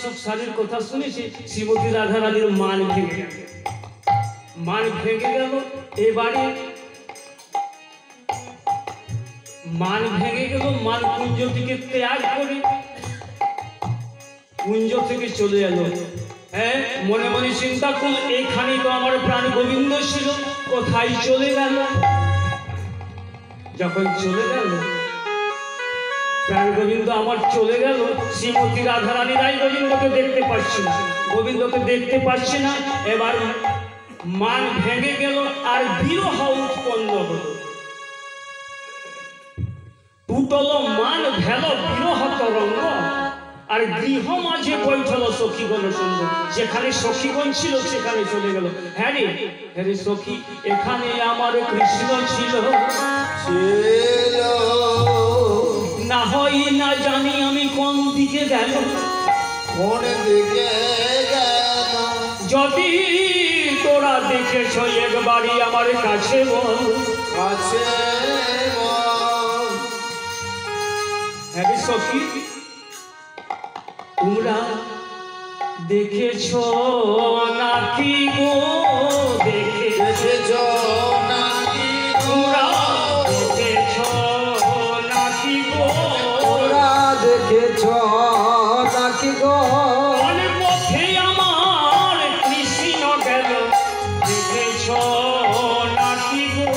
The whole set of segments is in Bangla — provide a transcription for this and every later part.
সুখ শালীর কথা শুনেছি, শ্রীমতী রাধারানীর মান ভেঙে গেল। মান ভেঙে গেল, এবারে মান ভেঙে গেল। মান কুঞ্জটিকে ত্যাগ করে কুঞ্জ থেকে চলে এলো। হ্যাঁ, মনে মনে চিন্তা করল, এখানে তো আমার প্রাণ গোবিন্দ ছিল, কোথায় চলে গেল? যখন চলে গেল, প্রাণ গোবিন্দ আমার চলে গেল, শ্রীমতী রাধারানী রায় গোবিন্দকে দেখতে পাচ্ছে না, গোবিন্দকে দেখতে পাচ্ছে না। এবার মান ভেঙে গেল আর বিরহ উৎপন্ন হলো। টুটল মান ভেল বিরহ তরঙ্গ, আর গৃহ মাঝে বৈঠল সখীগণ সঙ্গ। যেখানে সখীগণ ছিল সেখানে চলে গেল। হ্যাঁ রে, হ্যাঁ রে সখী, এখানে আমার কৃষ্ণ ছিল, না হয় না জানি আমি কোন দিকে গেল, কোন দিকে গেল। যদি তোরা দেখেছ একবারই আমার কাছে বল, কাছে বল। হ্যাঁ রে সখী, তোমরা দেখেছ নাকি গো? দেখেছ নাকি? তোমরা দেখেছ নাকি গো? তোরা দেখেছ নাকি গো? অনেক পথে আমার কৃষ্ণ গেল, দেখেছ নাকি গো?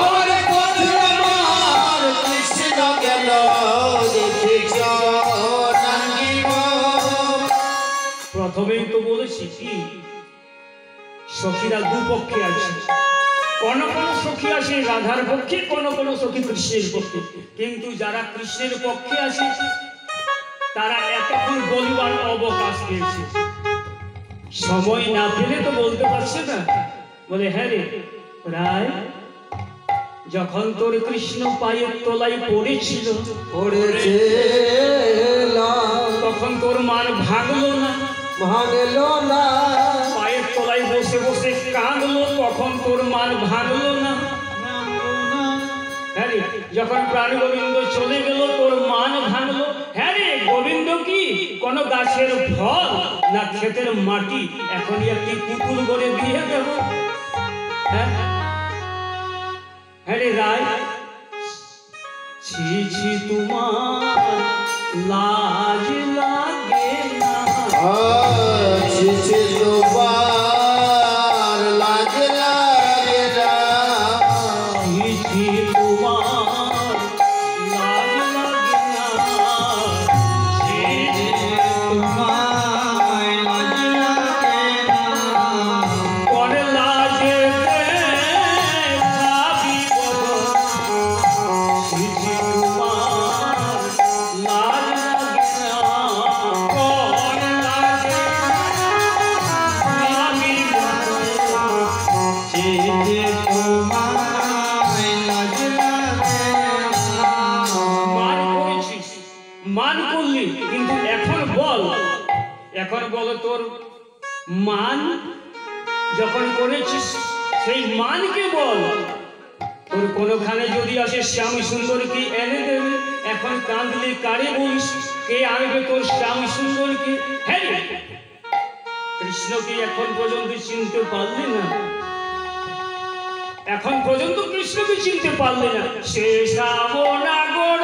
অনেক পথে আমার কৃষ্ণ গেল, দেখেছ নাকি গো? প্রথমেই তো বলেছি কি, সখীরা দুপক্ষে আছে। কোন কোন সখী আছে রাধার পক্ষে, কোন কোন সখী কৃষ্ণের পক্ষে। কিন্তু যারা কৃষ্ণের পক্ষে আছে তারা এতক্ষণ বলবার অবকাশ পেয়েছে, সময় না পেলে তো বলতে পারছে না। বলে, হ্যাঁ রে রায়, যখন তোর কৃষ্ণ পায়ের তলায় পড়েছিল, পড়েছে তখন তোর মান ভাঙলো না, ভাঙলো না। পায়ের তলায় বসে বসে কাঁদলো, তখন তোর মান ভাঙলো না। হ্যাঁ রে, যখন প্রাণ গোবিন্দ চলে গেল তোর মান ভাঙলো। হ্যাঁ রে, গোবিন্দ কি কোন গাছের ফল না ক্ষেতের মাটি? এখনই একটি পুতুল করে দিয়ে দেব। হ্যাঁ হ্যাঁ রে রায়, ছি ছি তোমার লাজ লাগে না? ছি তোমার লাজ লাগে না? ছি ছি তোমার লাজ লাগে না? ছি ছি তোমার লাজ লাগে না? কোন লাজেতে ভাবি বলো, ছি ছি তোমার লাজ লাগে না? কোন লাজে ভাবি বলো, ছি ছি তোমার লাজ লাগে না? মান করেছিস, মান করলি, কিন্তু এখন বল তোর মান যখন করেছিস সেই মানকে বল। তোর কোনোখানে যদি আসে শ্যাম সুন্দরকে এনে দেবে, এখন কাঁদলে কারে বলিস, কে আনবে তোর শ্যাম সুন্দরকে? হ্যাঁ রে, কৃষ্ণকে এখন পর্যন্ত চিনতে পারলি না, এখন পর্যন্ত কৃষ্ণকে চিনতে পারলে না। সে শ্যাম নাগর